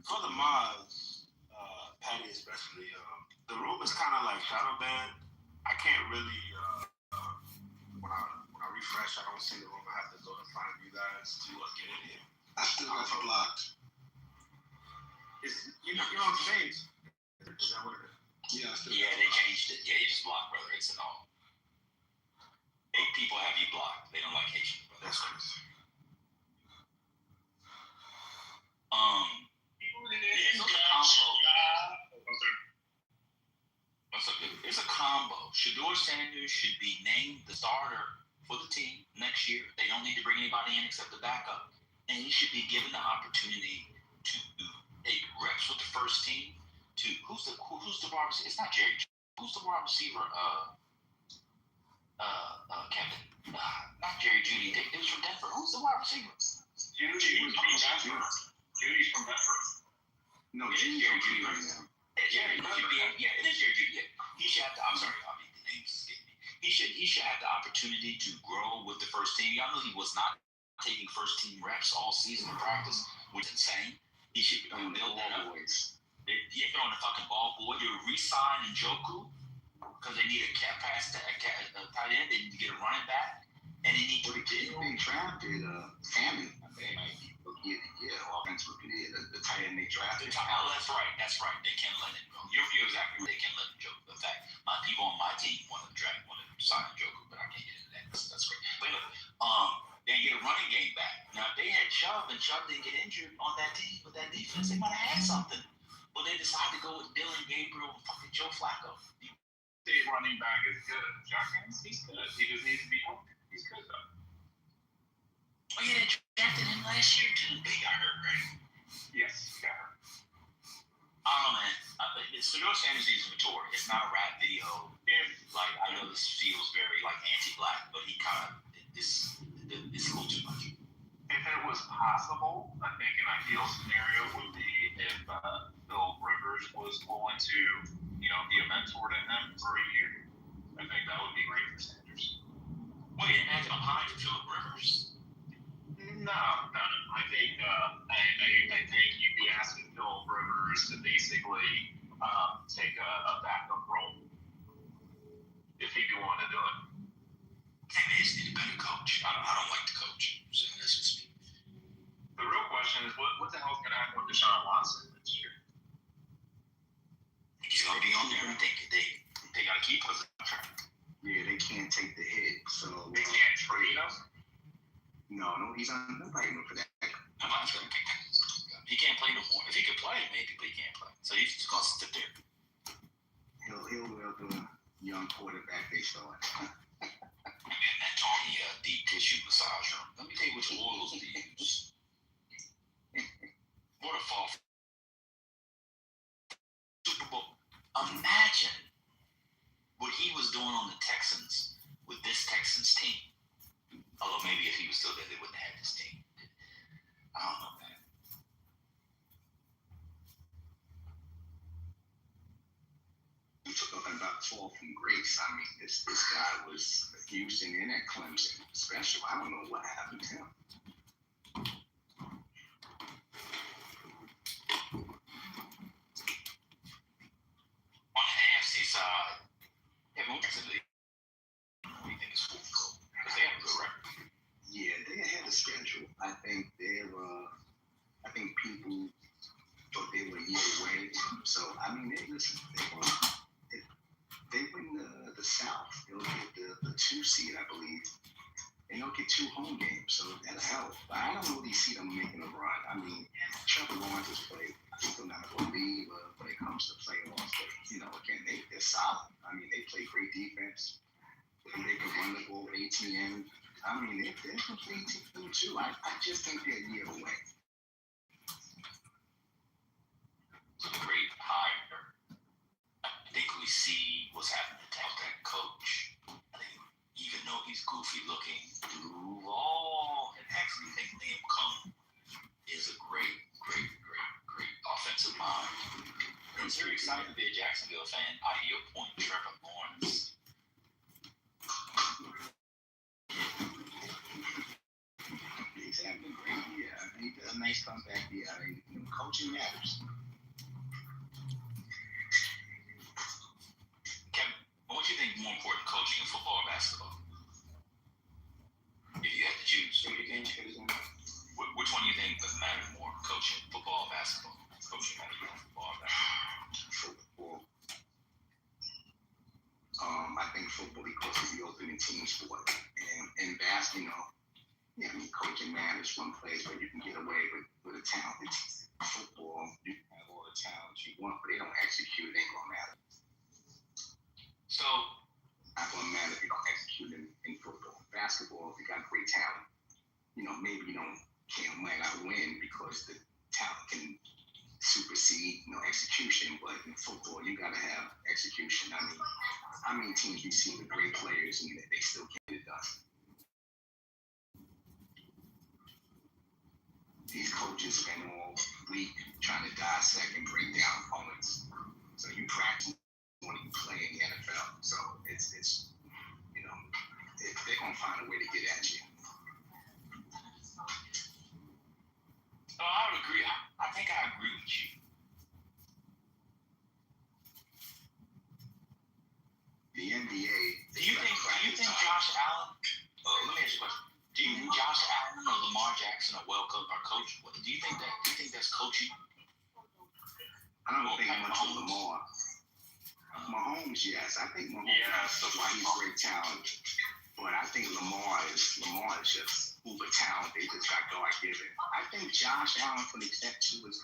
For the mods, Patty especially, the room is kind of like shadow banned. I can't really when I refresh, I don't see the room. I have to go to find you guys to get in here. I still got you blocked. You're on stage. Is that what it is? Yeah, I still Yeah, they changed it. Yeah, you just blocked, brother. It's an all. 8 people have you blocked. They don't like Haitian, brother. That's crazy. It's a combo. Shador Sanders should be named the starter for the team next year. They don't need to bring anybody in except the backup. And he should be given the opportunity to take reps with the first team. To who's the wide receiver? It's not Jerry. Who's the wide receiver? Kevin. Not Jerry Judy. It was from Denver. Who's the wide receiver? Judy's from Denver. Judy's from Denver. No, Judy's from Judy right now. Jerry, it is Jerry Judy. Yeah. He should have the. I'm sorry, I mean the names escape me. He should have the opportunity to grow with the first team. Y'all know he was not taking first team reps all season in practice, which is insane. He should build that up. You're throwing a fucking ball boy. You're re-signing Njoku because they need a tight end. They need to get a running back, and they need to They drafted Sammy. They might be offensive coordinator. The tight end they drafted. That's right. They can't let it go. You're exactly right. They can't let it go. In fact, my people on my team want to sign Njoku, but I can't get into that. That's great. But look, they get a running game back. Now, if they had Chubb and Chubb didn't get injured on that team with that defense, they might have had something. Well, they decided to go with Dylan Gabriel and fucking Joe Flacco. The running back is good. Jackson, he's good. He just needs to be healthy. He's good though. Oh yeah, they drafted him last year too. They got hurt, right? Yes, he got hurt. I don't know, man. Shador Sanders is mature. It's not a rap video. Like I know this feels very like anti-black, but he kind of it's a little too much. If it was possible, I think an ideal scenario would be if Bill Rivers was willing to, be a mentor to him for a year. I think that would be great for Sanders. Wait, imagine behind Philip Rivers. No. I think you'd be asking Phil Rivers to basically take a backup role if he'd be willing to do it. Maybe they just need a better coach. I don't like the coach, so that's just me. The real question is, what the hell's going to happen with Deshaun Watson this year? He's going to be on there. I think they got to keep him. Yeah, they can't take the hit, so they can't trade him. No, he's on nobody for that. I'm not sure. He can't play no more. If he could play, maybe, but he can't play. So he's just going to sit there. He'll do a young quarterback they start. Man, that Tony deep tissue massage room. Let me tell you which oils to use. What a fall. Super Bowl. Imagine what he was doing on the Texans with this Texans team. Although maybe if he was still there, they wouldn't have this team. I don't know, man. You talking about fall from grace. I mean, this guy was at Houston and at Clemson special. I don't know what happened to him. On the AFC side, everyone thinks it's full go because they have a good record. Yeah, they had a schedule. I think people thought they were a year away. So I mean, they win the South. They'll get the 2 seed, I believe. And they'll get 2 home games, so that'll help. But I don't really see them making a run. I mean, Trevor Lawrence has played. I think they're not going to be when it comes to playoffs. But again, they're solid. I mean, they play great defense. They can run the ball with ATM. I mean, they're a complete team too. I just think they're a year away. It's a great hire. I think we see what's happening to that coach. I think even though he's goofy looking, and actually think Liam Cohn is a great offensive mind. And so you're excited to be a Jacksonville fan. Out of your point, Trevor Lawrence. He's having a great year. a nice comeback. Yeah, I mean, coaching matters. Kevin, what do you think more important, coaching in football or basketball? If you had to choose, which one do you think matters more, coaching, football or basketball? Coaching matters more, football or basketball? Football. I think football because of the ultimate team sport, and basketball, I mean, coaching matters one place where you can get away with a talented football. You can have all the talent you want, but they don't execute. It ain't gonna matter. So, not gonna matter if you don't execute in football. Basketball, if you got great talent, maybe you might not win because the talent can supersede execution. But in football, you gotta have execution. I mean, how many teams we see with great players and they still can't get it done? These coaches spend all week trying to dissect and break down opponents. So you practice when you play in the NFL. So it's they're gonna find a way to get at you. So I would agree. I think I agree with you. The NBA. Do you think Josh Allen? Let me ask you a question. Do you think Josh Allen or Lamar Jackson are coached? Do you think that's coaching? I don't think much of Lamar. Mahomes, yes. I think Mahomes is why he's great talent. But I think Lamar is just uber talented. They just got God given. I think Josh Allen, from the extent too, is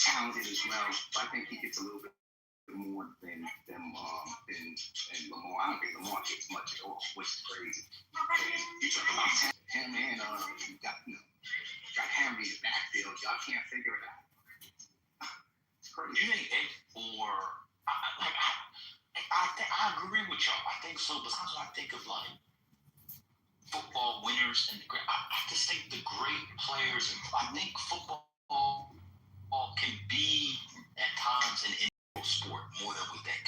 talented as well. But I think he gets a little bit more than Lamar. I don't think Lamar gets much at all, which is crazy. You talk about him and you got Henry in the backfield. Y'all can't figure it out. It's crazy. Do you think I agree with y'all. I think so. But sometimes I think of like football winners and I just think the great players. I think football can be at times an individual sport more than we think.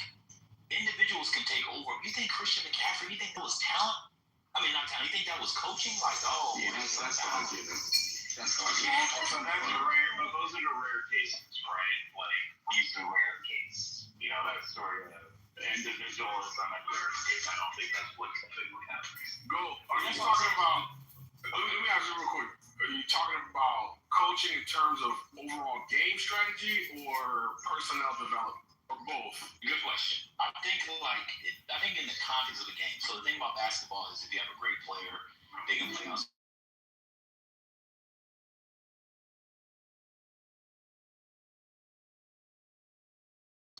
Individuals can take over. You think Christian McCaffrey? You think that was talent? I mean, not talent. You think that was coaching? Like, yeah, that's all I give him. That's all I give Yeah, him. Those are the rare cases, right? Like, he's the rare case. That sort of individual is on a rare case. I don't think that's what typically happens. Go. Are you talking about? Let me ask you real quick. Are you talking about coaching in terms of overall game strategy or personnel development, or both? Good question. I think in the context of the game. So the thing about basketball is if you have a great player, they can play on.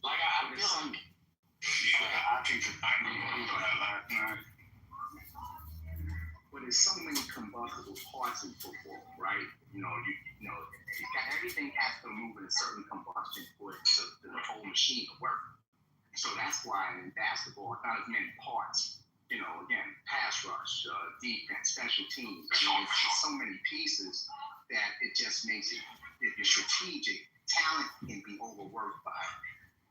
Like I feel like. I teach it. I knew that last night. But there's so many combustible parts in football, right? Everything has to move in a certain combustion for the whole machine to work. So that's why in basketball, it's not as many parts. Again, pass rush, defense, special teams. It's so many pieces that it just makes it. If you're strategic, talent can be overworked by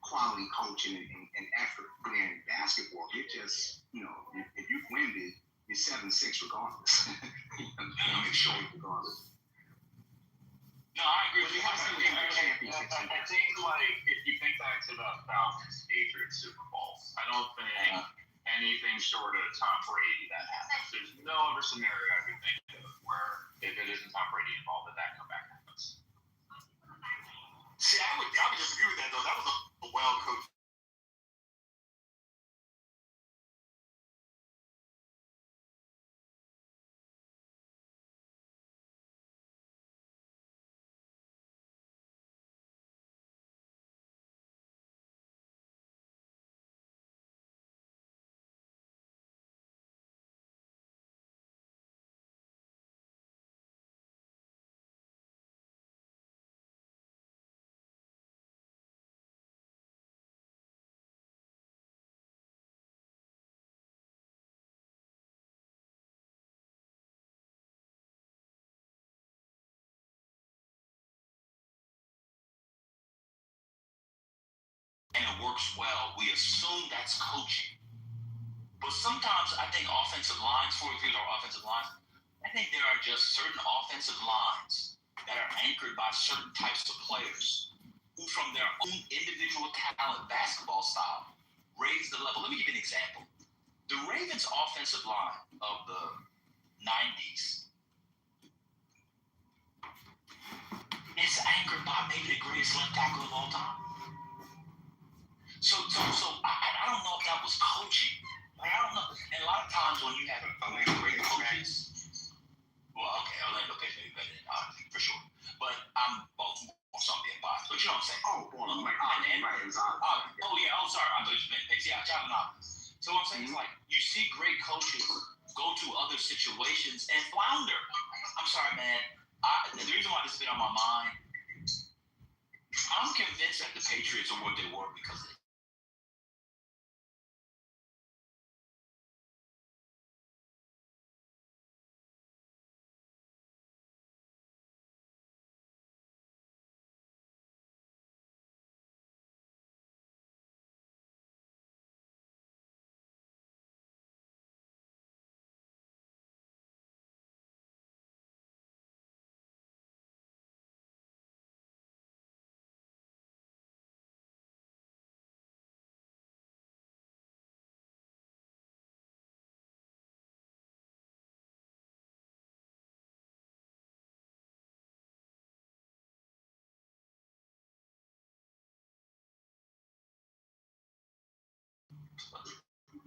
quality coaching and effort. But in basketball, you're just, if you win it, you're 7-6 regardless. You're short regardless. No, I agree with you. I think, like, if you think back to the Falcons Patriots Super Bowl, I don't think anything short of Tom Brady that happens. There's no other scenario I can think of where if it isn't Tom Brady involved, that comeback happens. See, I would disagree with that though. That was a well coached. And it works well, we assume that's coaching. But sometimes I think offensive lines, 43 are offensive lines, I think there are just certain offensive lines that are anchored by certain types of players who, from their own individual talent basketball style, raise the level. Let me give you an example. The Ravens' offensive line of the 90s is anchored by maybe the greatest left tackle of all time. So I don't know if that was coaching. Like, I don't know. And a lot of times when you have great coaches, well, okay, Orlando pays maybe better than Odyssey, for sure. But I'm Baltimore, so I'm being biased. But you know what I'm saying? Oh, boy, Oh, yeah. Oh, sorry. I thought you meant Picks. Yeah, John Odyssey. So what I'm saying is, like, you see great coaches go to other situations and flounder. I'm sorry, man. The reason why this has been on my mind, I'm convinced that the Patriots are what they were because of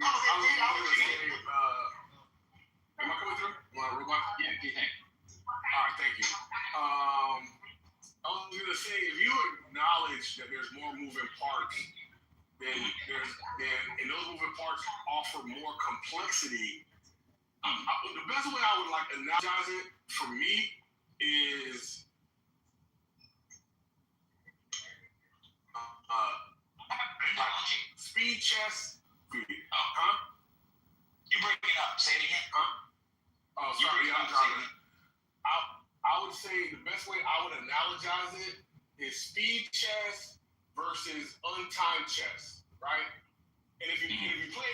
I was gonna say, am I coming through? Want a robot? Yeah, what do you think? All right, thank you. I was gonna say, if you acknowledge that there's more moving parts, and those moving parts offer more complexity. The best way I would like to analogize it for me is speed chess. Huh? You break it up. Say it again. Oh, sorry, I'm driving. I would say the best way I would analogize it is speed chess versus untimed chess, right? And if you play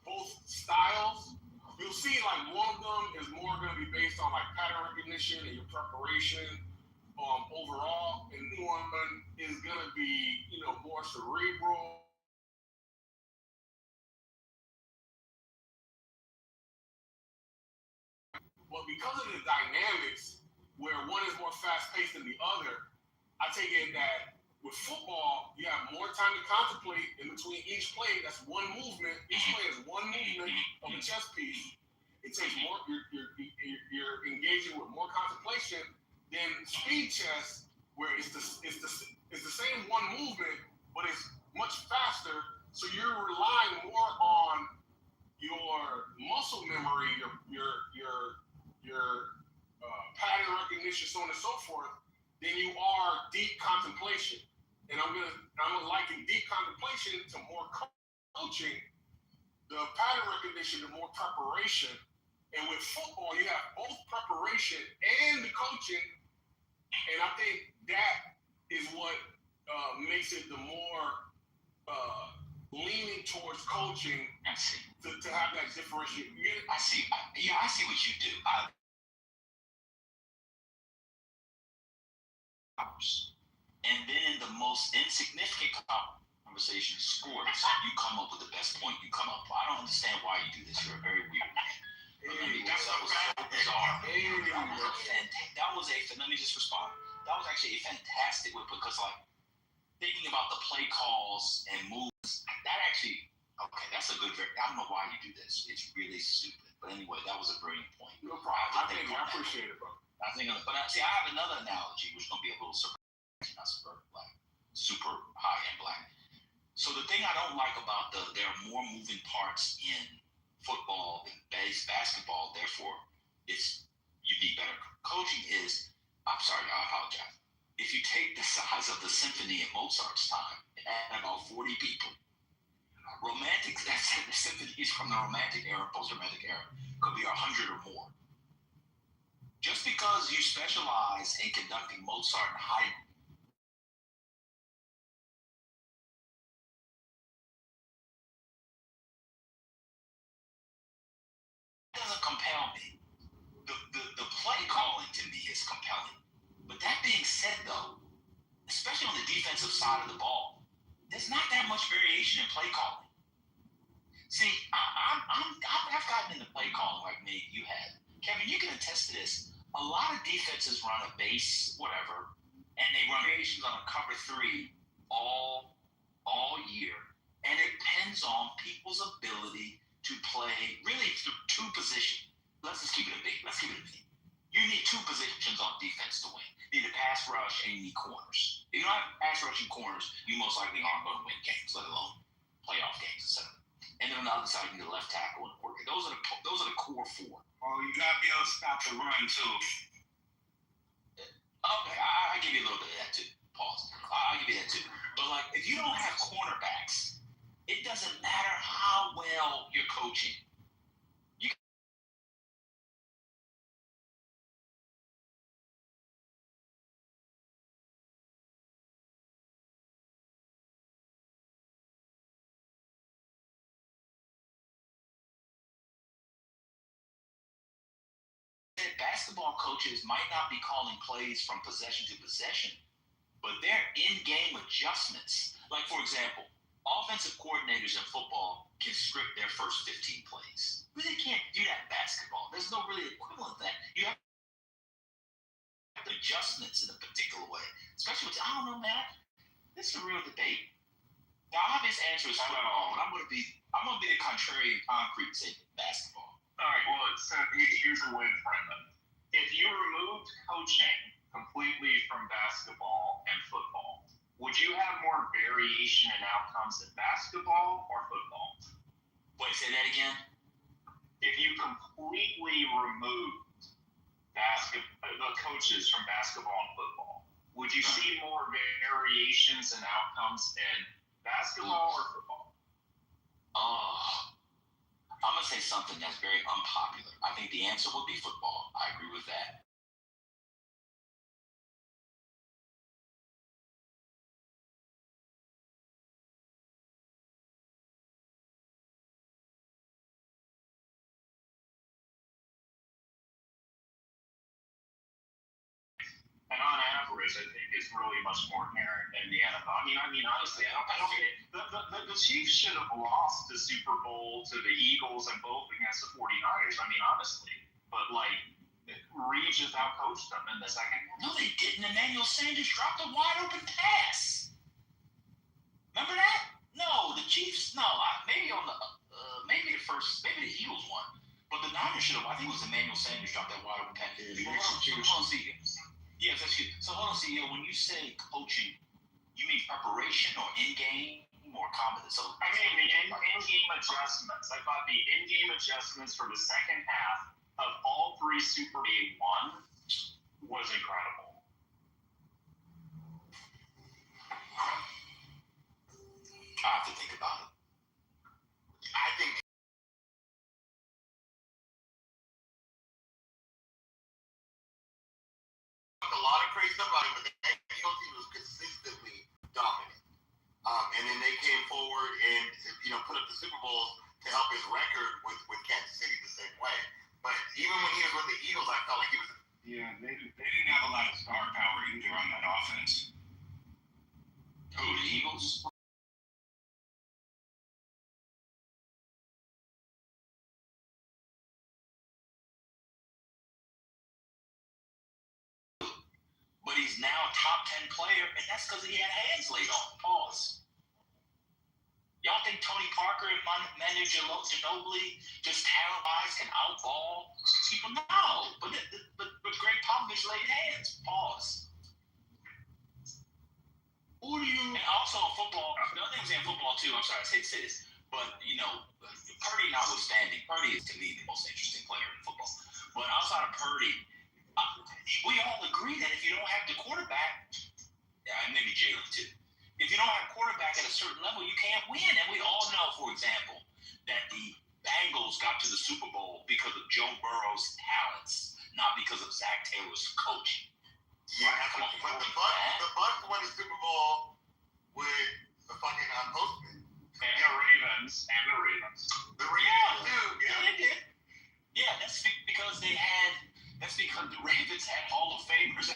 both styles, you'll see like one of them is more going to be based on like pattern recognition and your preparation overall, and one is going to be more cerebral. But because of the dynamics, where one is more fast-paced than the other, I take it that with football, you have more time to contemplate in between each play. That's one movement. Each play is one movement of a chess piece. It takes more. You're engaging with more contemplation than speed chess, where it's the same one movement, but it's much faster. So you're relying more on your muscle memory, your pattern recognition, so on and so forth, than you are deep contemplation. And I'm gonna liken deep contemplation to more coaching, the pattern recognition to more preparation. And with football, you have both preparation and the coaching, and I think that is what makes it the more leaning towards coaching. I see. To have that differentiation. I see. I see what you do. And then in the most insignificant conversation, sports, you come up with the best point you come up with. I don't understand why you do this. You're a very weird man. But let me just, that was so bizarre. Let me just respond. That was actually a fantastic way, because like thinking about the play calls and moves, that actually, okay, that's a good, I don't know why you do this. It's really stupid. But anyway, that was a brilliant point. No problem. I appreciate it, bro. I have another analogy, which is going to be a little not super black, super high and black. So the thing I don't like about there are more moving parts in football and basketball, therefore you need better coaching is, I'm sorry, I apologize. If you take the size of the symphony in Mozart's time, it had about 40 people. Romantics, that's the symphonies from the Romantic era, post-Romantic era, could be 100 or more. Just because you specialize in conducting Mozart and Haydn, doesn't side of the ball, there's not that much variation in play calling. See, I've gotten into play calling like maybe you have. Kevin, you can attest to this. A lot of defenses run a base, whatever, and they run variations on a cover 3 all year. And it depends on people's ability to play really two positions. Let's just keep it a big. You need 2 positions on defense to win. You need a pass rush and you need corners. If you don't have pass rush and corners, you most likely aren't going to win games, let alone playoff games, etc. And then on the other side, you need a left tackle and a quarterback. Those are the core 4. Well, you got to be able to stop the run too. Okay, I give you a little bit of that too. Pause. I'll give you that too. But like, if you don't have cornerbacks, it doesn't matter how well you're coaching. Basketball coaches might not be calling plays from possession to possession, but they're in-game adjustments. Like, for example, offensive coordinators in football can script their first 15 plays. Really can't do that in basketball. There's no really equivalent to that. You have adjustments in a particular way, especially with, I don't know, man. This is a real debate. The obvious answer is football, but I'm gonna be the contrarian concrete say basketball. All right, well, so here's a way to frame it. If you removed coaching completely from basketball and football, would you have more variation in outcomes in basketball or football? Wait, say that again? If you completely removed the coaches from basketball and football, would you see more variations in outcomes in basketball or football? I'm going to say something that's very unpopular. I think the answer would be football. I agree with that. And on average, I think it's really much more inherent in the NFL. I mean, honestly, I don't get the Chiefs should have lost the Super Bowl to the Eagles and both against the 49ers. I mean, honestly, but like, Reed just outcoached them in the second half. No, they didn't. Emmanuel Sanders dropped a wide open pass. Remember that? No, the Chiefs. No, maybe on the maybe the Eagles won, but the Niners should have. I think it was Emmanuel Sanders dropped that wide open pass. Hold on, see. Yes, that's good. So hold on, CEO. When you say coaching, you mean preparation or in-game or competent? So I mean the in-game adjustments. I thought the in-game adjustments for the second half of all 3 Super Bowl was incredible. I have to think about it. I think a lot of crazy stuff about him, but the Eagles team was consistently dominant. And then they came forward and put up the Super Bowl to help his record with Kansas City the same way. But even when he was with the Eagles, I felt like he was. Yeah, they didn't have a lot of star power either on that offense. Who, the Eagles? But he's now a top 10 player, and that's because he had hands laid on. Pause. Y'all think Tony Parker and Manu Ginobili, just talent-wise, can outball people? No. But Greg Popovich laid hands. Pause. Who do you? And also in football, the other things in football too. I'm sorry to say this, but Purdy notwithstanding, Purdy is to me the most interesting player in football. But outside of Purdy, we all agree that if you don't have the quarterback, maybe Jalen too. If you don't have a quarterback at a certain level, you can't win. And we all know, for example, that the Bengals got to the Super Bowl because of Joe Burrow's talents, not because of Zach Taylor's coaching. Yeah, but the Bucs won the Super Bowl with the fucking postman. And the Ravens. The Ravens too. Yeah, they did. Yeah, that's because the Ravens had Hall of Famers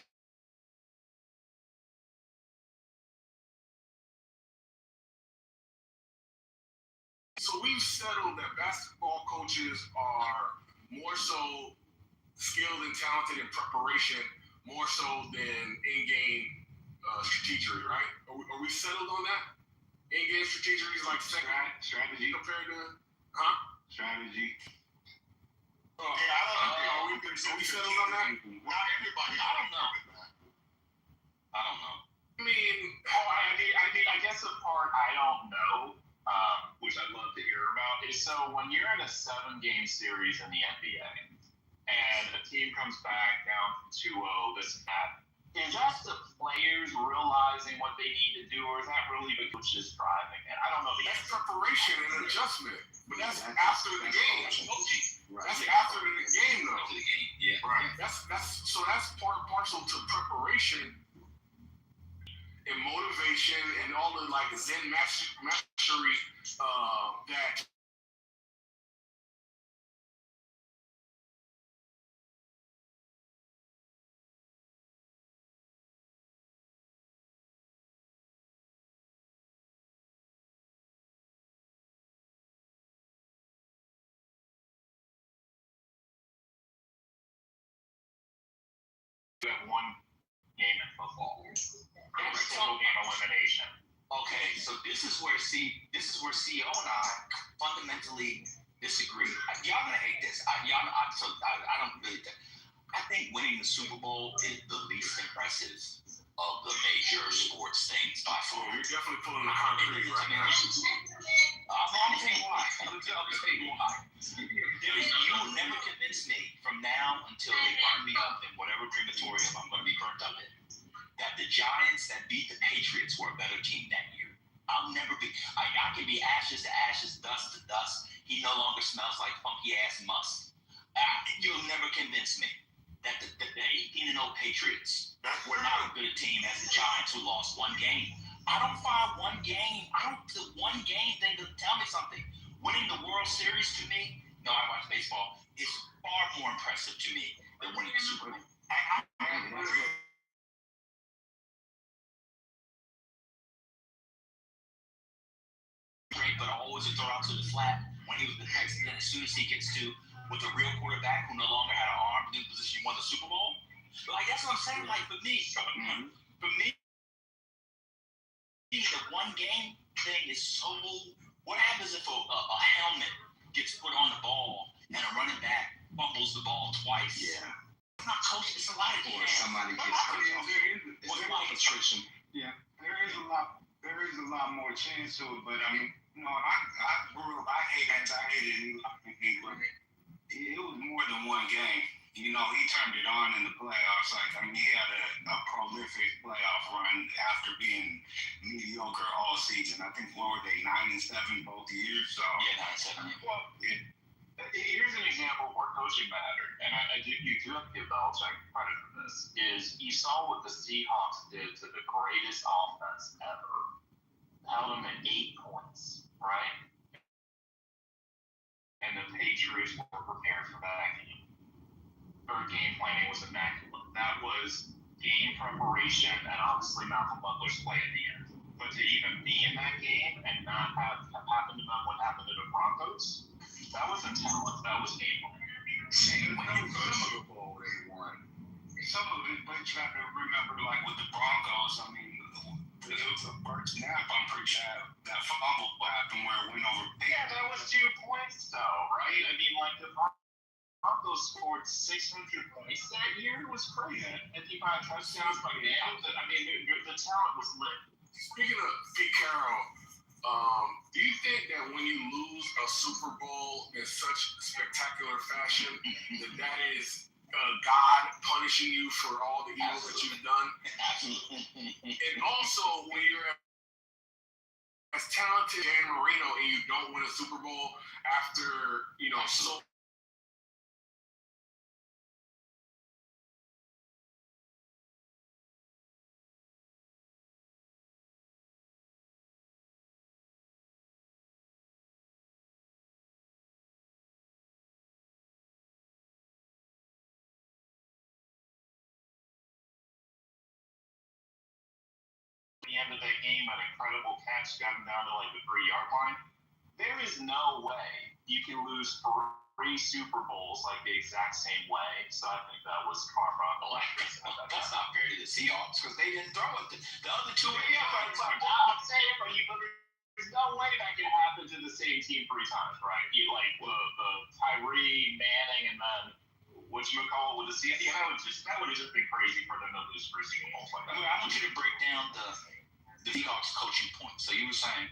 settled that basketball coaches are more so skilled and talented in preparation, more so than in-game strategy, right? Are we settled on that? In-game strategy is like strategy compared to, strategy. Yeah, I don't know. Are we settled on that? Not everybody. I don't know. I mean, I guess the part I don't know, which I'd love to hear about, is so when you're in a 7-game series in the NBA and a team comes back down from 2-0, this and that, is that the players realizing what they need to do, or is that really the coaches driving it? I don't know. That's preparation and adjustment, but that's after the game. Right. That's after the game, though. To the game, yeah. Right. That's part and parcel to preparation and motivation and all the like Zen mastery that. That one game in football, every single game elimination. Okay, so this is where CEO and I fundamentally disagree. Y'all gonna hate this. I don't really. I think winning the Super Bowl is the least impressive of the major sports things by far. You're definitely pulling the concrete right now. I'm gonna tell you why. I'm gonna tell you why. You will never convince me from now until they burn me up in whatever crematorium I'm gonna be burnt up in, that the Giants that beat the Patriots were a better team that year. I'll never be. I can be ashes to ashes, dust to dust. He no longer smells like funky ass must. You'll never convince me that the 18-0 Patriots were not as good a team as the Giants who lost one game. I don't find one game. The one game thing to tell me something. Winning the World Series to me, no, I watch baseball, is far more impressive to me than winning the Super Bowl. Great, but always a throw out to the flat when he was the Texans. And as soon as he gets to with a real quarterback who no longer had an arm in position, won the Super Bowl. Like that's what I'm saying. Like for me, the one game thing is so. What happens if a helmet gets put on the ball and a running back fumbles the ball twice? Yeah. It's not coaching. It's a lot of Or somebody gets attrition. Yeah, there is a lot more chance to it, but I mean, you know, I grew up, I hated England. It was more than one game. You know, he turned it on in the playoffs. Like, I mean, he had a prolific playoff run after being mediocre all season. I think, what were they, 9-7 both years? So Yeah, 9-7. Well, here's an example where coaching mattered, and you do have to give Belichick credit for this, is you saw what the Seahawks did to the greatest offense ever. Held them at 8 points, right? And the Patriots were prepared for that game. Their game planning was immaculate. That was game preparation, and obviously Malcolm Butler's play at the end. But to even be in that game and not have happened to them what happened to the Broncos, that was a talent. That was game planning. Same when you go to Super Bowl, they won. Some of it, but you have to remember, like with the Broncos, I mean, it was a first snap, I'm pretty sure that fumble happened where it went over. Yeah, that was 2 points, though, right? I mean, like the Broncos scored 600 points that year. It was crazy. 55 touchdowns by game. I mean, the talent was lit. Speaking of Pete Carroll, do you think that when you lose a Super Bowl in such spectacular fashion, that is God punishing you for all the evil that you've done? And also, when you're as talented as Dan Marino and you don't win a Super Bowl after, you know, so The end of that game, an incredible catch got him down to like the 3-yard line. there is no way you can lose 3 Super Bowls like the exact same way. So I think that was karma. That's not fair to the Seahawks because they didn't throw it. The other two. Yeah, but I'm saying, but there's no way that can happen to the same team 3 times, right? You like the Tyree, Manning, and then whatchamacallit with the Seahawks. Yeah, that would have just been crazy for them to lose 3 Super Bowls like that. I want you to break down the Seahawks coaching point. So you were saying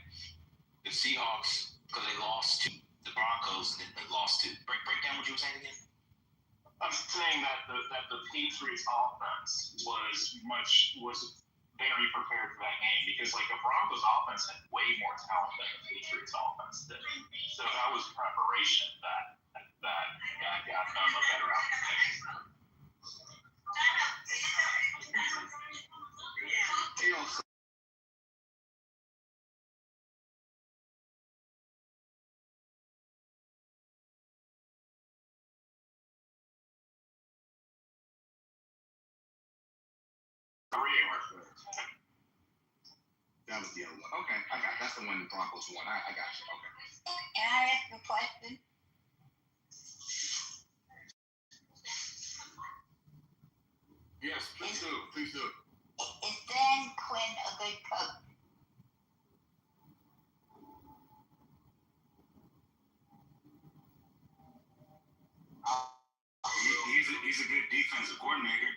the Seahawks because they lost to the Broncos and then they lost to break down what you were saying again. I'm saying that the Patriots offense was very prepared for that game because like the Broncos offense had way more talent than the Patriots offense did. So that was preparation that got them a better opportunity. That was the other one. Okay, that's the one the Broncos won. I got you. Okay. Can I ask a question? Yes, please do. Please do. Is Dan Quinn a good coach? He's a good defensive coordinator.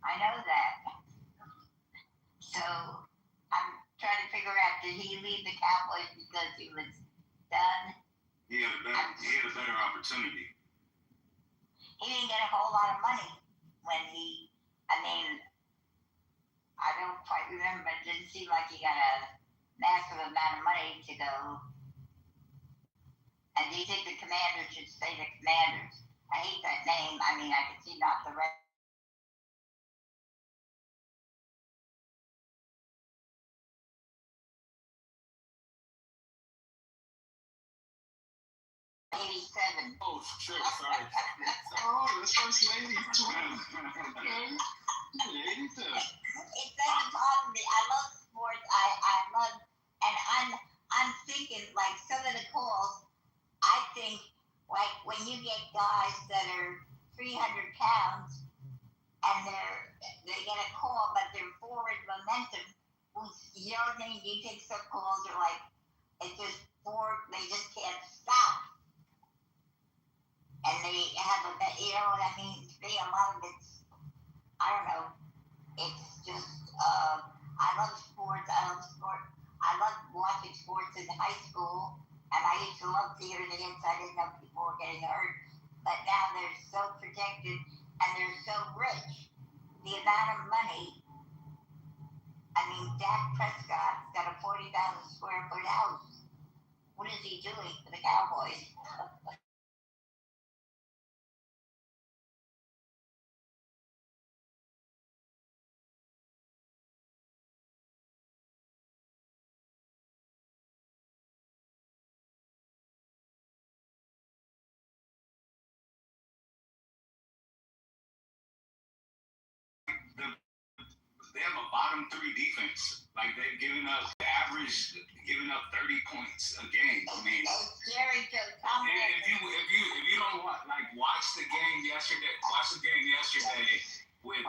I know that. So I'm trying to figure out, did he leave the Cowboys because he was done? He had a better opportunity. He didn't get a whole lot of money when I don't quite remember, but it didn't seem like he got a massive amount of money to go. And do you think the Commanders should stay the Commanders? I hate that name. I can see not the rest. '87. Oh, shit, sorry. That's first lady. It doesn't bother me. I love sports. I love, and I'm thinking like some of the calls. I think like when you get guys that are 300 pounds and they get a call, but they're forward momentum. You know what I mean? You think some calls are like it's just forward. They just can't stop. And they have you know what I mean? To me, a lot of it's, I don't know, it's just, I love sports. I love watching sports in high school, and I used to love theater dance. I didn't know people were getting hurt. But now they're so protected, and they're so rich. The amount of money, Dak Prescott's got a 40,000 square foot house. What is he doing for the Cowboys? They have a bottom 3 defense. Like they've given up 30 points a game. Jerry Joe Thomas. If you don't watch the game yesterday with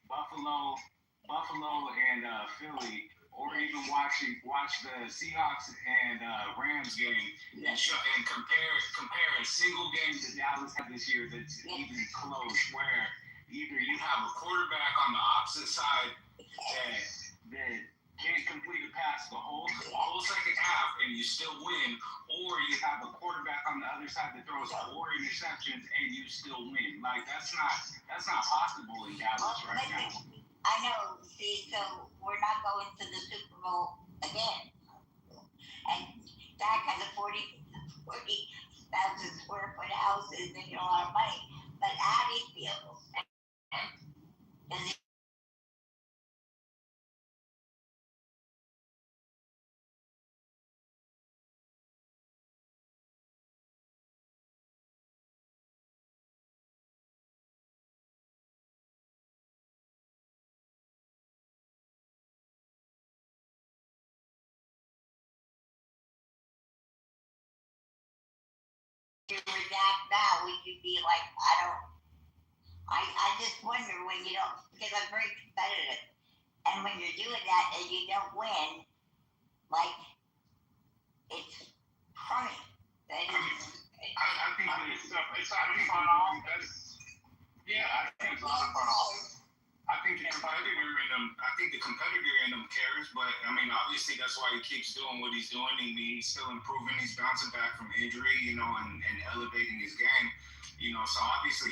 Buffalo and Philly, or even watch the Seahawks and Rams game and compare a single game that Dallas had this year that's even close, where either you have a quarterback on the opposite side that can't complete a pass the whole second half and you still win, or you have a quarterback on the other side that throws 4 interceptions and you still win. Like that's not possible in Dallas right now. I know. See, so we're not going to the Super Bowl again. And Dak has a 40,000 square foot house and making a lot of money. But how do you feel? Does he adapt now? Would you be like, I just wonder when you don't, because I'm very competitive, and when you're doing that and you don't win, like, it's funny. I think it's out of front off. I think it's out of front off. I think the competitor in him cares, but I mean, obviously that's why he keeps doing what he's doing. He's still improving. He's bouncing back from injury, and elevating his game. So obviously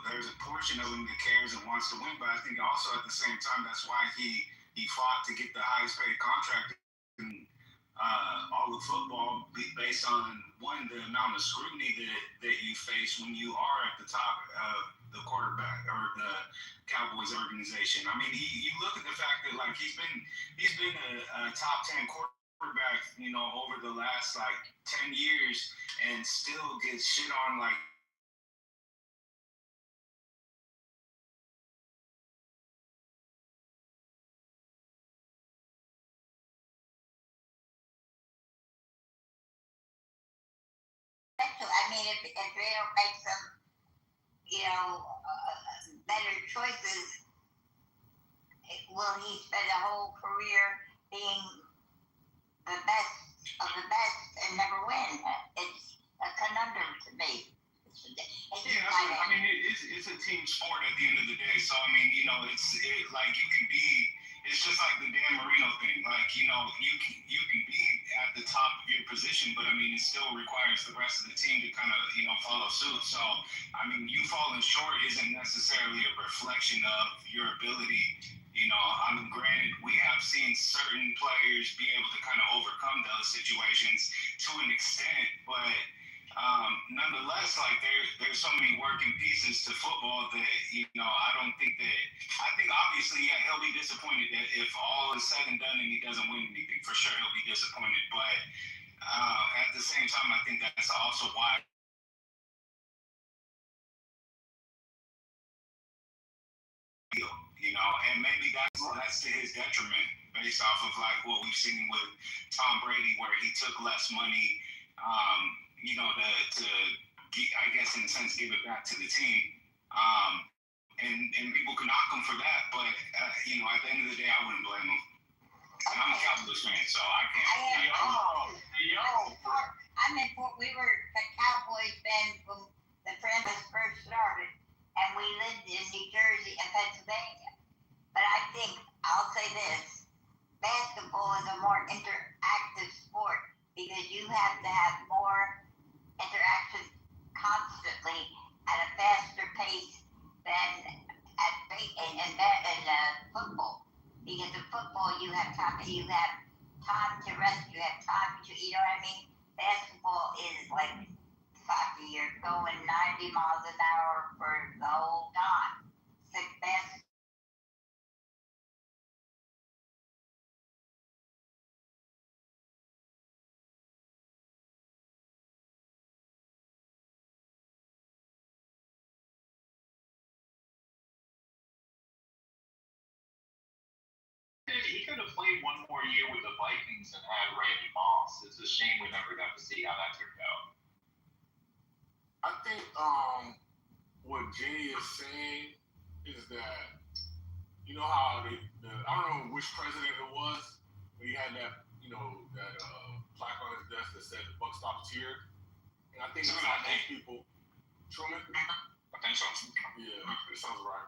there's a portion of him that cares and wants to win, but I think also at the same time that's why he fought to get the highest paid contract in all of football, based on the amount of scrutiny that you face when you are at the top of the quarterback or the Cowboys organization. I mean, you look at the fact that like he's been a top 10 quarterback, over the last like 10 years, and still gets shit on like. I mean, if they don't make some, better choices, will he spend a whole career being the best of the best and never win? It's a conundrum to me. It's a team sport at the end of the day. So I mean, like you can be. It's just like the Dan Marino thing. Like you can be at the top of your position, but I mean, it still requires the rest of the team to kind of follow suit. So I mean, you falling short isn't necessarily a reflection of your ability. I mean, granted, we have seen certain players be able to kind of overcome those situations to an extent, but nonetheless, like there's so many working pieces to football that I don't think that. I think obviously, yeah, he'll be disappointed that if all is said and done and he doesn't win anything, for sure he'll be disappointed. But at the same time, I think that's also why. And maybe that's to his detriment, based off of like what we've seen with Tom Brady, where he took less money, to I guess in a sense give it back to the team, and people can knock him for that, but at the end of the day, I wouldn't blame him. And I'm a Cowboys fan, so I can't. We were a Cowboys fan when the franchise first started, and we lived in New Jersey and Pennsylvania. But I think I'll say this: basketball is a more interactive sport because you have to have more interaction constantly at a faster pace than in football. Because in football you have time to rest, you have time to, what I mean? Basketball is like soccer, you're going 90 miles an hour for the whole time. He could have played one more year with the Vikings and had Randy Moss. It's a shame we never got to see how that turned out. I think what Jenny is saying is that how I don't know which president it was, but he had that plaque on his desk that said the buck stops here, and I think it's like most people. Truman. I think so. Yeah, it sounds right.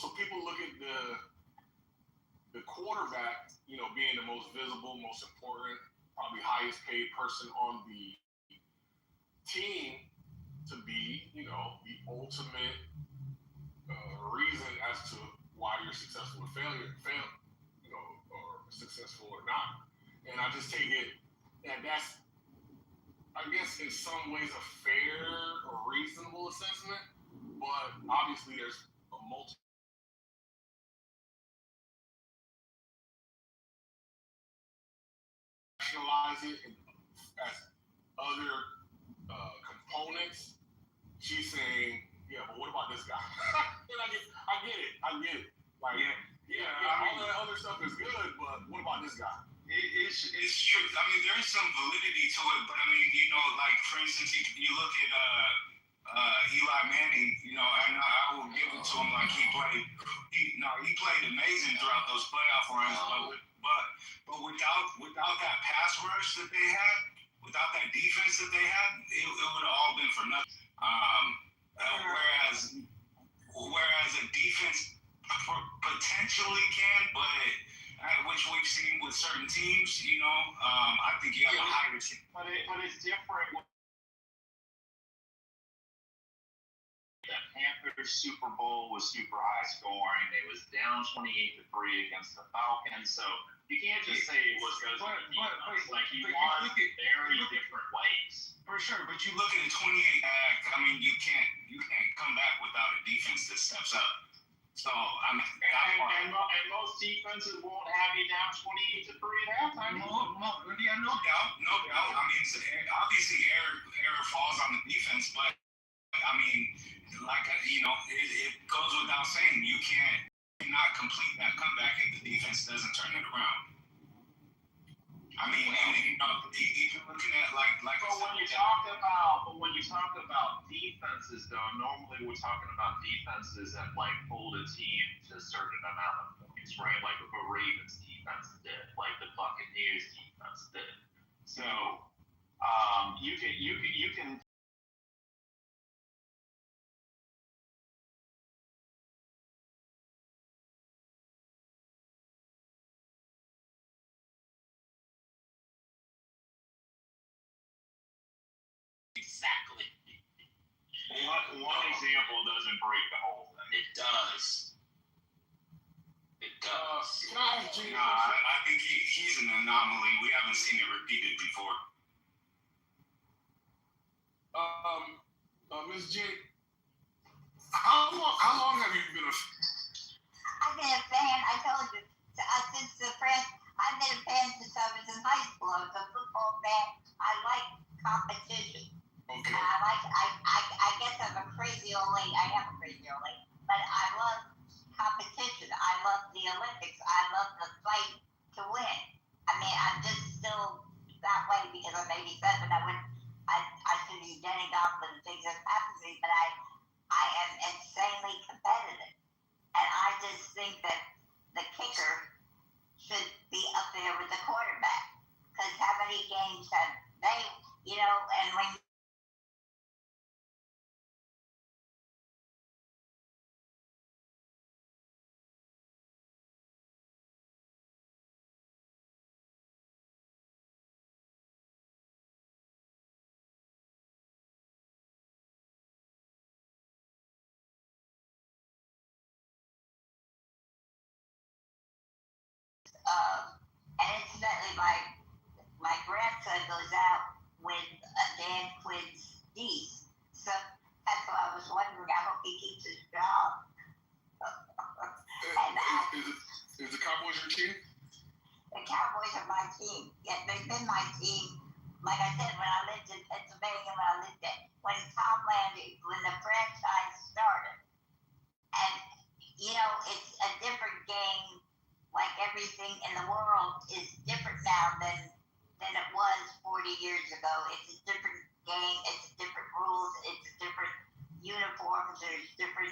So people look at the quarterback, being the most visible, most important, probably highest paid person on the team to be, the ultimate reason as to why you're successful or or successful or not. And I just take it that that's, I guess, in some ways a fair or reasonable assessment, but obviously there's a multiple. It as other components. She's saying, yeah, but what about this guy? And I get it. Like, all that other stuff is good, but what about this guy? It it's true. I mean, there is some validity to it, but I mean, like for instance, you look at Eli Manning, and I will give it to him like he played amazing throughout those playoff runs, but without that pass rush that they had, without that defense that they had, it would have all been for nothing. Whereas a defense potentially can, but which we've seen with certain teams, I think you have a higher team. But it's different. The Panthers Super Bowl was super high scoring. It was down 28-3 against the Falcons. So you can't just say it was because of the defense. Like you won very different ways. For sure, but you look at a 28 act. I mean, you can't come back without a defense that steps up. So I mean, and most defenses won't have you down 28-3 at halftime. No doubt. I mean, obviously error falls on the defense, but I mean, it goes without saying you cannot complete that comeback if the defense doesn't turn it around. I mean, even looking at like. But when you talk about defenses, though, normally we're talking about defenses that like hold a team to a certain amount of points, right? Like what the Ravens defense did, like the Buccaneers defense did. So you can. Exactly. One example doesn't break the whole thing. It does. I think he's an anomaly. We haven't seen it repeated before. Ms. G, how long have you been a? I've been a fan. I told you since I've been a fan since I was in high school. I was a football fan. I like competition. Okay. I guess I'm a crazy old lady. I am a crazy old lady, but I love competition. I love the Olympics. I love the fight to win. I mean, I'm just still that way because I'm 87. I should be getting on with the things that happen to me, but I am insanely competitive, and I just think that the kicker should be up there with the quarterback because how many games have they? And when and incidentally, my grandson goes out with Dan Quinn's niece. So that's why I was wondering. I hope he keeps his job. Is the Cowboys your team? The Cowboys are my team. Yeah, they've been my team. Like I said, when I lived in Pennsylvania, when Tom Landry, when the franchise started, and it's a different game. Like everything in the world is different now than it was 40 years ago. It's a different game. It's different rules. It's different uniforms. There's different.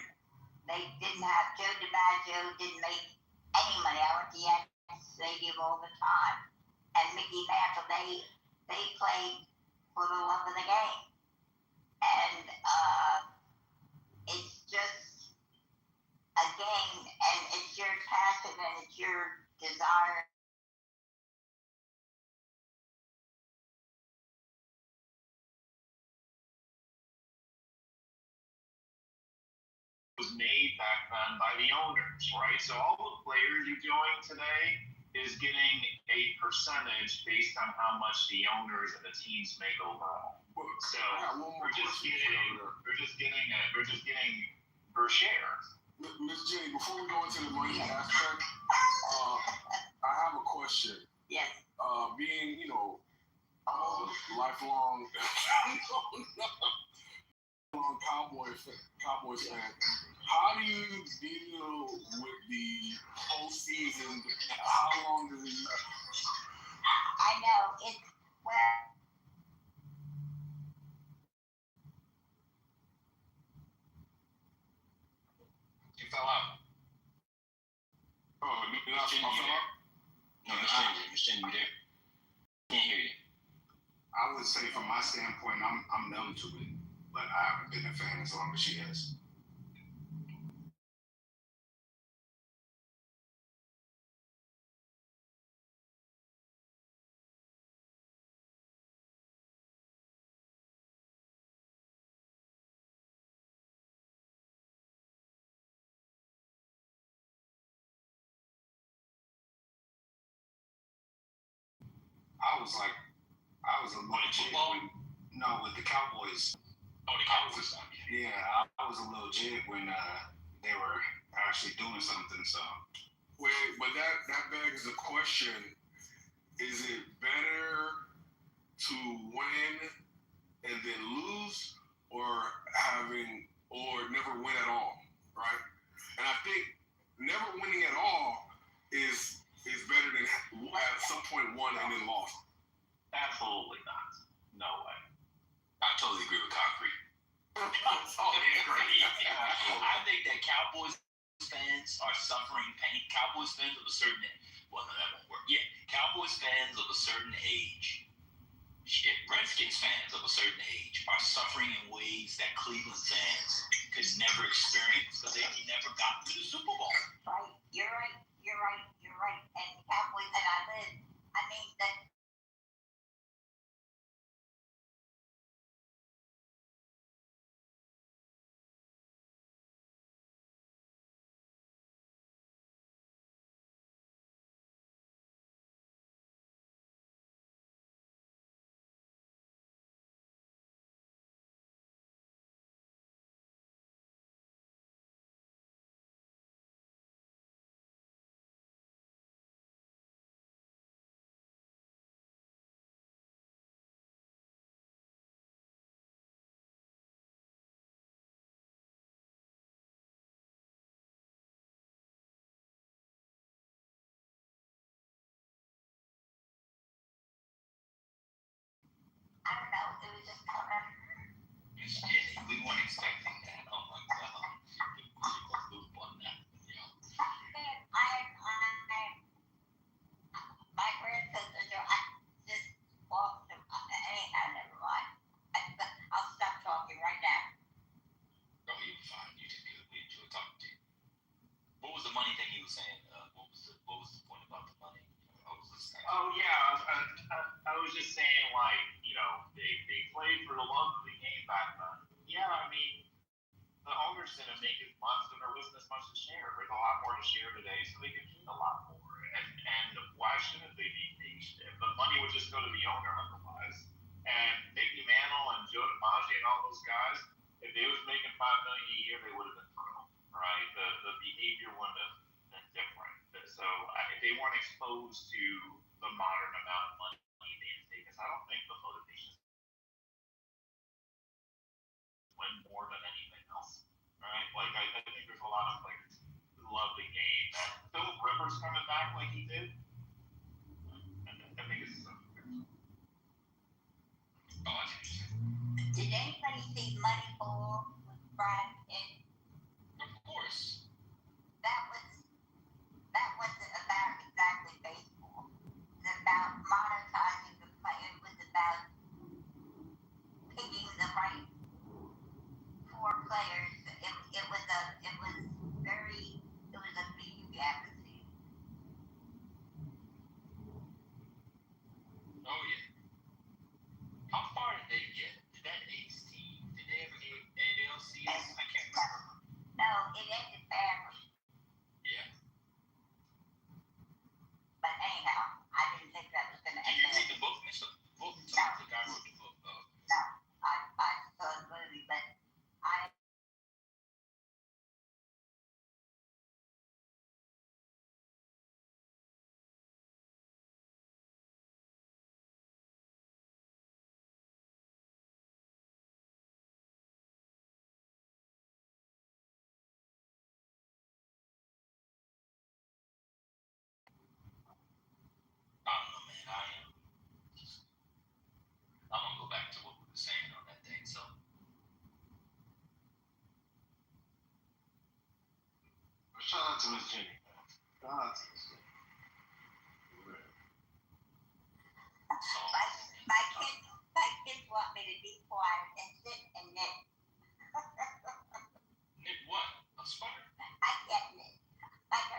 They didn't have Joe DiMaggio didn't make any money. I went to Yankee Stadium all the time, and Mickey Mantle. They played for the love of the game, and it's just a game, and it's your passion and it's your desire. Was made back then by the owners, right? So all the players you're doing today is getting a percentage based on how much the owners and the teams make overall. So we're just getting per share. Miss Jenny, before we go into the money aspect, I have a question. Yes. Being, lifelong Cowboys fan, how do you deal with the postseason? How long does it? I know it's well. You fell out. Oh, did I fall out? No, Miss Jenny, you there? Can't hear you. I would say from my standpoint, I'm numb to it, but I haven't been a fan as long as she has. I was a little jig with the Cowboys. Oh, the Cowboys. Yeah, I was a little jig when they were actually doing something. So, Wait, but that begs the question: is it better to win and then lose, or never win at all? Right? And I think never winning at all is better than at some point won and then lost. Absolutely not. No way. I totally agree with Concrete. I totally agree. I think that Cowboys fans are suffering pain. Cowboys fans of a certain well, no, that won't work. Yeah, Cowboys fans of a certain age, Redskins fans of a certain age are suffering in ways that Cleveland fans could never experience because they never got to the Super Bowl. Right, you're right. And Cowboys, and I mean that. I don't know. It was just kind of. We weren't expecting that. Oh my God. Loop on that. My grandsister, I just walked them. Anyhow, never mind. I'll stop talking right now. Oh, you're fine. You did good. We enjoyed talking to you. What was the money thing you were saying? What was the point about the money? I was listening. Oh yeah, I was just saying, like, they played for the love of the game back then. Yeah, I mean, the owners didn't make as much, and there wasn't as much to share. There's a lot more to share today, so they can gain a lot more. And why shouldn't they be paid? If the money would just go to the owner otherwise. And Mickey Mantle and Joe DiMaggio and all those guys, if they was making $5 million a year, they would have been thrilled, right? The behavior wouldn't have been different. So they weren't exposed to the modern amount of money being taken. So I don't think the motivation is win more than anything else, right? Like I think there's a lot of players who love the game. Philip Rivers coming back like he did. I think it's something. Oh, I see. Did anybody see Moneyball with Brad Pitt? Of course. That wasn't about exactly baseball. It was about monetizing the play. It was about picking the right four players. It was a big advocacy. Oh yeah. How far did they get? Did that A's team? Did they ever get ALCS? I can't remember. No, it ended badly. Yeah. But anyhow, I didn't think that was going to Did end you badly. read the book? No. The guy wrote the book. No, I saw the movie, but I out to Miss Jenny. Shout out to Miss Jenny. My kids want me to be quiet and sit and knit. Nick, what? A sweater? I can't knit. I've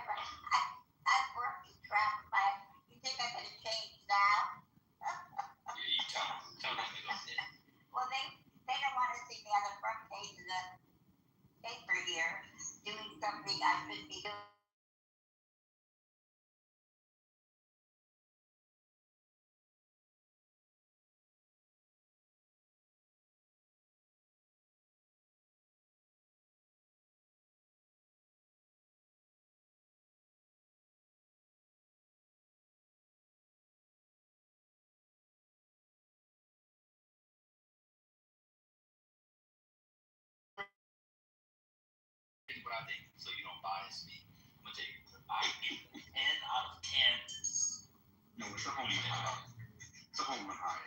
worked in traffic. You think I'm going to change now? Yeah, you tell them to go knit. Well, they don't want to see me on the front page of the paper here doing something I should be doing. What I think, so you don't bias me. I'm gonna tell you, I give 10 out of 10. No, it's a home run. It's a home run hire.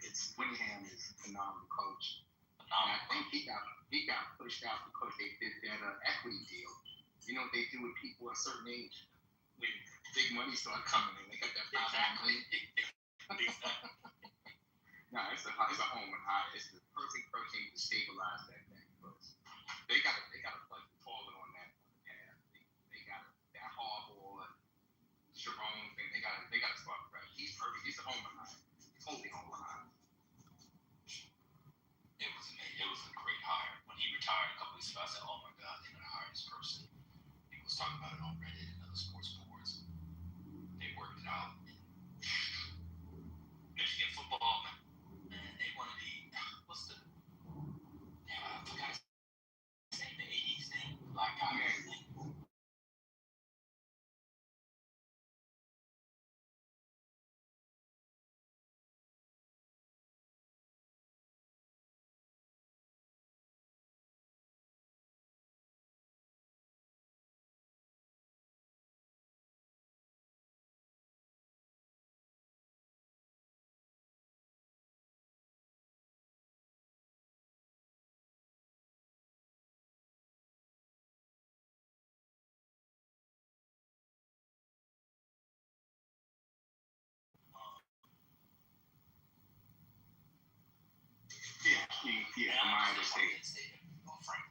It's Winningham is a phenomenal coach. And I think he got pushed out because they did that equity deal. You know what they do with people at a certain age? When big money start coming in, they got that $500 million. Exactly. No, it's a home run hire. It's the perfect person to stabilize that thing because they got to plug the toilet on that path. They got that Harbaugh and Sharon thing. They got to start fresh. He's perfect. He's a home run hire. Totally home run hire. It was amazing. It was a great hire. When he retired a couple weeks ago, I said, "Oh my God, they're gonna hire this person." People was talking about it on Reddit and other sports boards. They worked it out. Michigan football, man, they want to be. What's the? I forgot his name. The '80s thing. Black guy thing. Yeah, from Iowa State. Frank.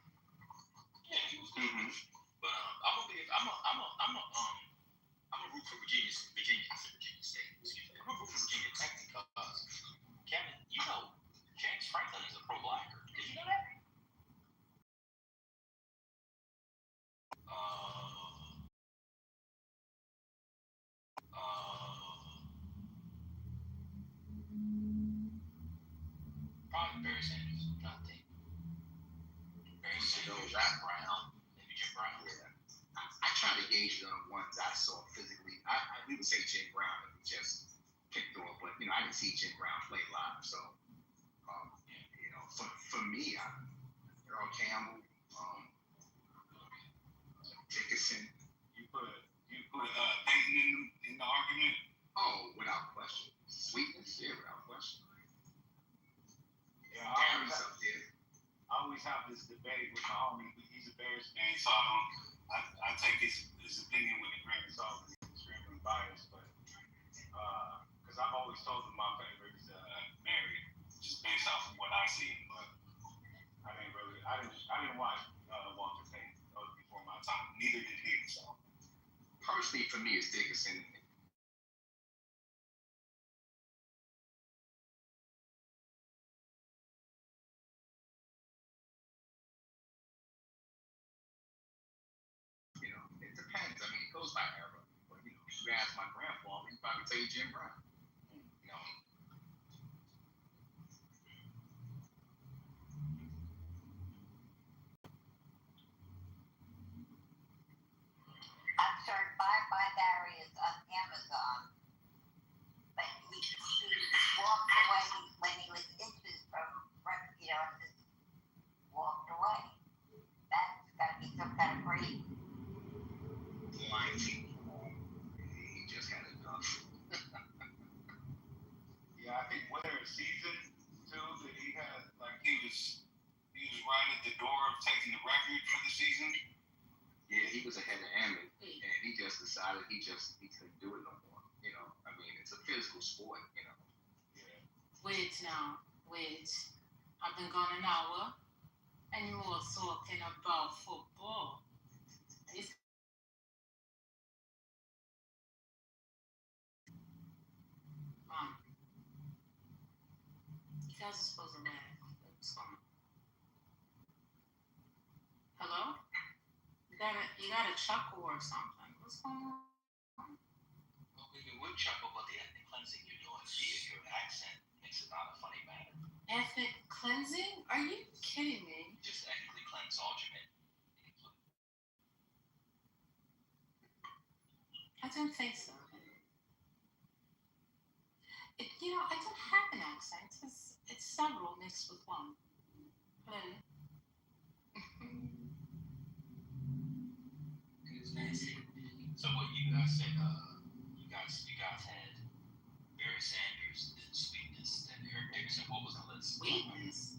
Yeah, he was good. Mm-hmm. But I'm a root for Virginia State. Excuse me. I'm a root for Virginia Tech because Kevin, you know, James Franklin is a pro-blacker. Did you know that? Probably Barry Sanders. I'm trying to think. Barry Sanders, Brown, maybe Jim Brown. Yeah. I try to gauge it on ones I saw physically. We would say Jim Brown if we just picked off, but I didn't see Jim Brown play live. So, for me, Earl Campbell, Dickerson. You put Peyton in the argument? Oh, without question. Sweetness, yeah, without question. Yeah, Gary's up there. I always have this debate with my homie. He's a Bears fan, so I take his opinion with a grain of salt. He's extremely biased, but because I've always told him my favorite is Mary, just based off of what I see. But I didn't watch Walter Payton. That was before my time. Neither did he. So Personally, for me, it's Dickerson. It depends. I mean, it goes by era. But if you ask my grandfather, he'd probably tell you Jim Brown. I'm sure buy Barry is on Amazon, but he walked away when he was inches from, just walked away. That's got to be some kind of breed. Lying to you. He just had enough. just decided he couldn't do it no more. You know, I mean, it's a physical sport. You know. Yeah. Wait now, wait. I've been gone an hour, and you were talking about football. It's you guys are supposed to laugh. What's going on? Hello? You gotta chuckle or something. What's going on? Well, we would chuckle, but the ethnic cleansing you're doing via your accent makes it not a funny matter. Ethnic cleansing? Are you kidding me? Just ethnically cleanse all Jamaican. I don't think so. I don't have an accent. It's several mixed with one. Hello? It's nasty. So what you guys said, you guys had Barry Sanders, then Sweetness, then Eric Dickerson. What was the list? Sweetness?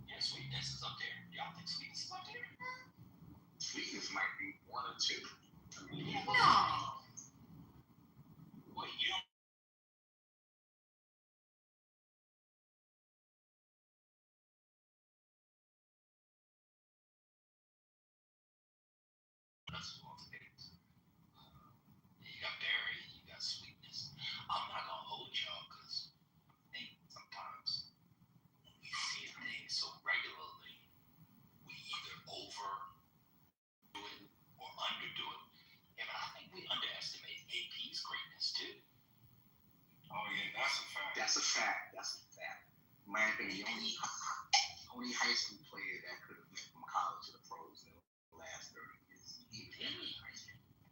Yeah, Sweetness is up there. Y'all think Sweetness is up there? Sweetness might be one or two. I mean, No. Wait, you don't. That's who I'm thinking. You got Barry, you got Sweetness. I'm not gonna hold y'all because I think sometimes when we see a thing so regularly, we either overdo it or underdo it. Yeah, but I think we underestimate AP's greatness too. Oh yeah, that's a fact. That's a fact. That's a fact. In my opinion, the only high school player that could have went from college to the pros in the last 30 years.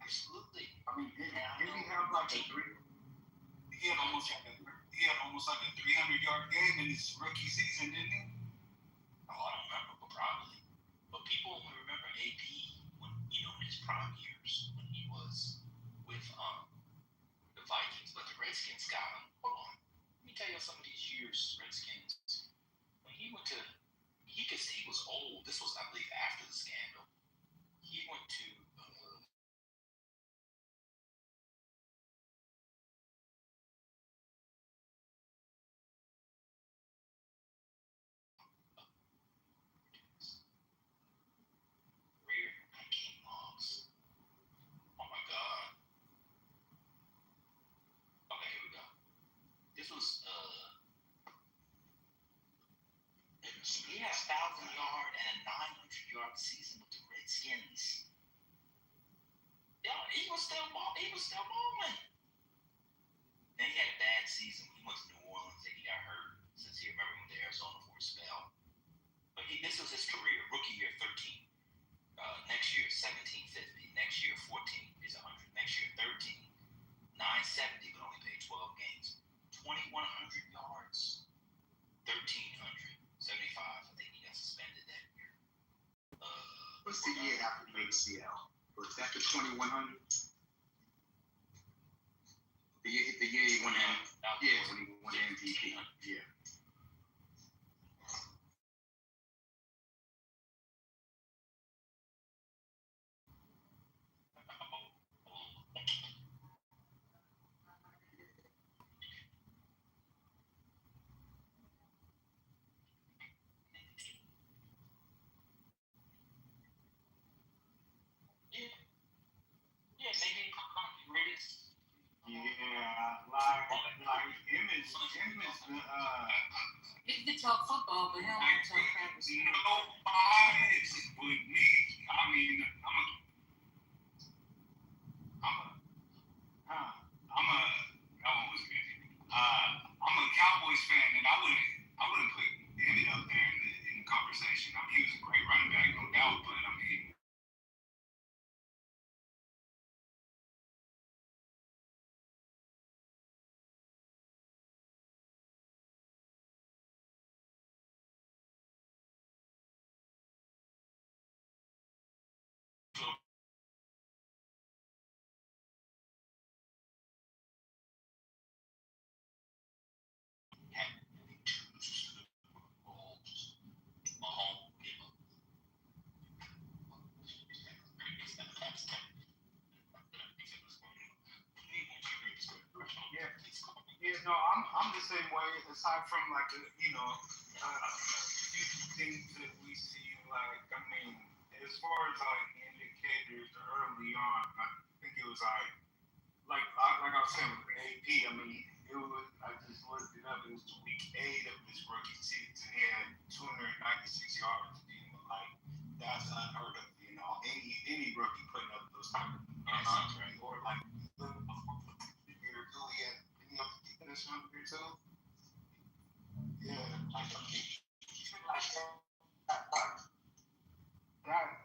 Absolutely. I mean, didn't he have like a three? He had almost like a 300-yard game in his rookie season, didn't he? Oh, I don't remember, but probably. But people only remember AP when in his prime years when he was with the Vikings, but the Redskins got him. Hold on, let me tell you some of these years Redskins when he went to he was old. This was I believe after the scandal. He went to game logs. Oh my god. Okay, here we go. This was he had a 1,000-yard and a 900-yard season with the Redskins. Yeah, he was still balling. Then he had a bad season. He went to New Orleans and he got hurt since he remember went to Arizona for a spell. But this was his career. Rookie year 13. Next year 1750. Next year 14 is 100. Next year 13. 970 but only played 12 games. 2,100 yards. 1,375. I think he got suspended that year. What's the year after the ACL? Was that the 2100? The year he won when he won MVP. Yeah. Yeah, maybe greatest. Yeah, like him is the You can talk football, but you don't want to talk Travis. no bias with me. I mean, I'm a Cowboys fan, and I wouldn't put Emmett up there in the conversation. I mean, he was a great running back, no doubt, but I mean. I'm the same way. Aside from like a few things that we see, like I mean, as far as like indicators early on, I think it was like I was saying with AP. I mean, it was I just looked it up. It was week 8 of his rookie season. He had 296 yards. Like that's unheard of. Any rookie putting up those type of right? Or like year two, he had finish one year two. Yeah, like I mean,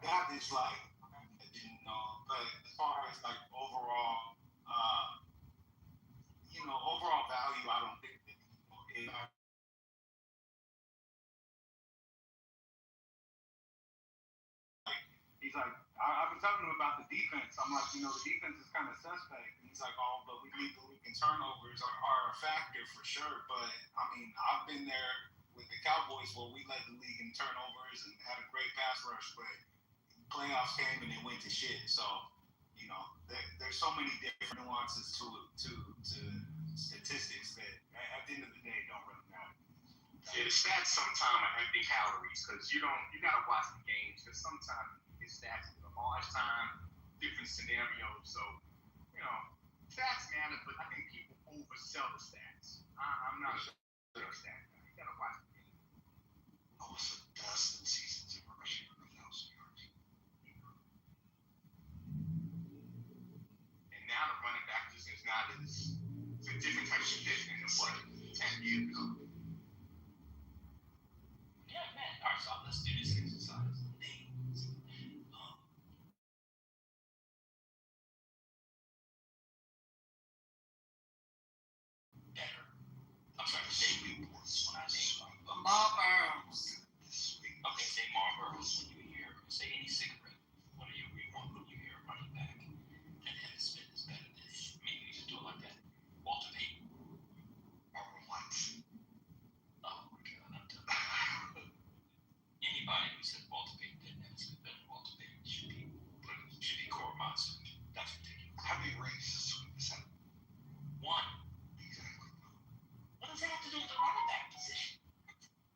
that is like I didn't know. But as far as like overall, overall value, I don't think that he's like I've been telling him about the defense. I'm like, the defense is kind of suspect. And he's like, oh, but we lead the league in turnovers are a factor for sure. But I mean, I've been there with the Cowboys where we led the league in turnovers and had a great pass rush, but playoffs came and it went to shit. So, there's so many different nuances to statistics that at the end of the day don't really matter. Yeah, the stats sometimes are empty calories because you gotta watch the games because sometimes it's stats in a large time, different scenarios. So, stats matter, but I think people oversell the stats. I'm not sure the stats. You gotta watch the game. Almost a dozen seasons of rushing for 1,000 yards. And now the running back position is not as it's a different type of position than it was 10 years ago. Yeah, man. All right, so let's do this exercise. Names. Better. I'm sorry, say reports when I name Marlboros. Okay, say Marlboros when you hear, say any cigarette. What do you want when you hear a running back? And Emmitt Smith is better than maybe you should do it like that. Walter Payton. What? Oh my God, I'm done. Anybody who said Walter Payton did Emmitt Smith better than Walter Payton should be court monster. That's ridiculous. How many rings is 20%? One. Exactly. What does that have to do with the running back position?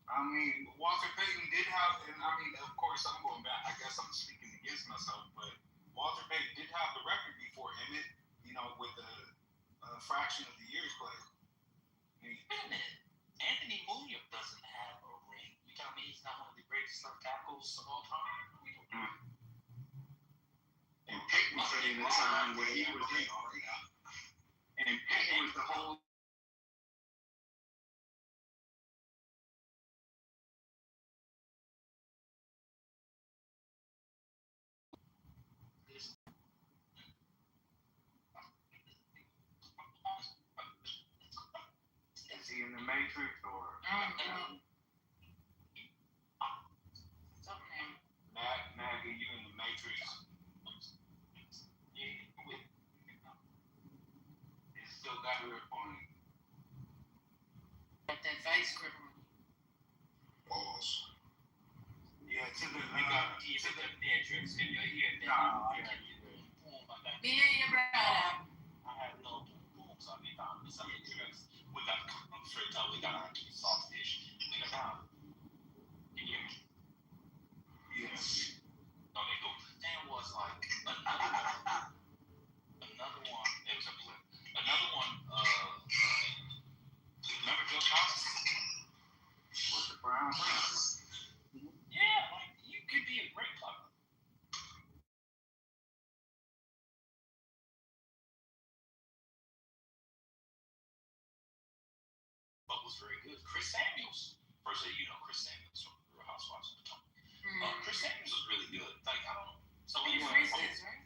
I mean, Walter Payton did have, and I mean, of course, I'm going back. I guess I'm speaking against myself, but Walter Payton did have the record before Emmitt, with a fraction of the years played. Wait a minute. Anthony Munoz doesn't have a ring. You tell me he's not one of the greatest left tackles of all time? And Payton was in the time where he was and Payton was the whole. Is he in the Matrix or Something. Maggie? You in the Matrix? It's still got her on. But that vice grip. Pause. Yeah, to the You got keys in the matrix and you're here. Be in your brother. I have no boom, so I mean, it's a matrix. We got straight up, we got our soft dish. We got can you hear me? yes. No, they go. Then was like another one. It was a blip. Another one. Remember Bill Cosby? With the Browns. Yeah, like you could be a great player. But was very good. Chris Samuels. First, Chris Samuels from Real Housewives of Potomac. Chris Samuels was really good. Like I don't know. So He freezes, right?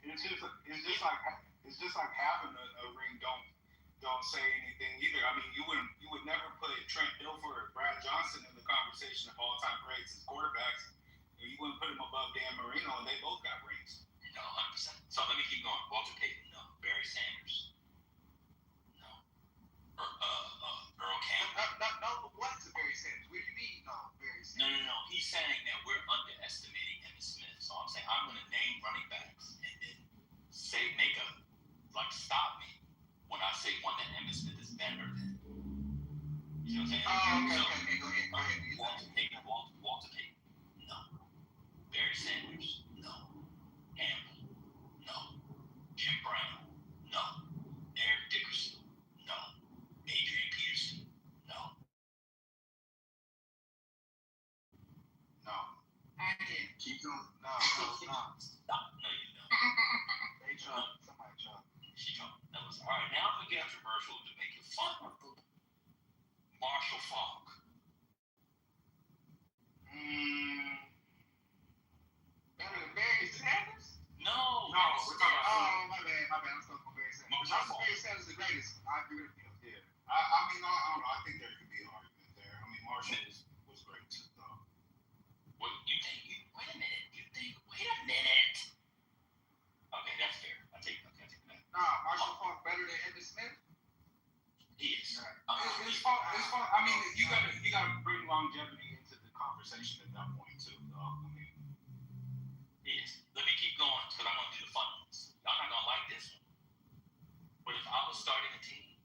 It's just like having a ring don't say anything either. I mean, you would never put Trent Dilfer or Brad Johnson in the conversation of all-time greats as quarterbacks. You wouldn't put them above Dan Marino, and they both got rings. No, 100%. So let me keep going. Walter Payton, no. Barry Sanders, no. Earl Campbell. No, what's the Barry Sanders? What do you mean, no, Barry Sanders? No. He's saying that we're underestimating Emmitt Smith. So I'm saying I'm going to name running backs and then stop me when I say one that Emmitt Smith is better than. Okay. Go ahead. Walter Payton, no. Barry Sanders, no. Campbell, no. Jim Brown, no. Eric Dickerson, no. Adrian Peterson, no. No. I did. Keep going. No. Stop. No, you don't. They Trump. Somebody Trump. She Trump. That was all right. Now I'm gonna get controversial to make it fun. Marshall Falk. Better than Barry Sanders? No. No, we're talking about. Oh, my bad. I'm stuck on Barry Sanders. Marshall Barry Sanders is the greatest. I agree with you. Yeah. I mean, I don't know. I think there could be an argument there. I mean, Marshall was great too, though. What you think? Wait a minute. Wait a minute. Okay, that's fair. I take that. Nah, Marshall Falk better than Emmitt Smith. He is. It's fun. I mean, you gotta bring longevity into the conversation at that point too, though. I mean, He is. Let me keep going because I want to do the fun ones. Y'all not gonna like this one. But if I was starting a team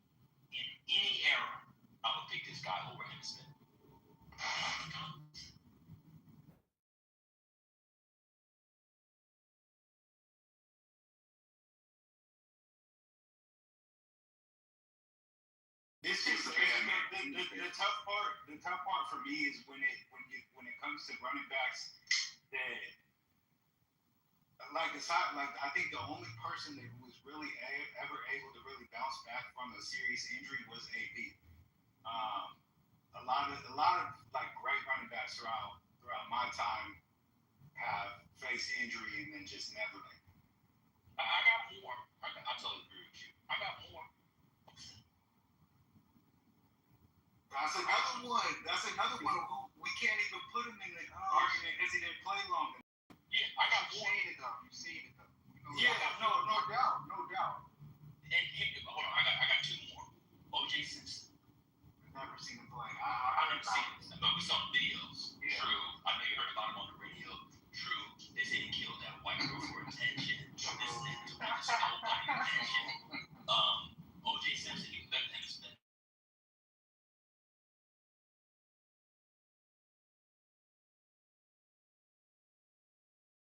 in any era, I would pick this guy over Emmitt Smith. it's just the tough part. The tough part for me is when it comes to running backs that I think the only person that was really ever able to really bounce back from a serious injury was AP. A lot of like great running backs throughout my time have faced injury and then just never. I got more. I totally agree with you. I got more. That's another one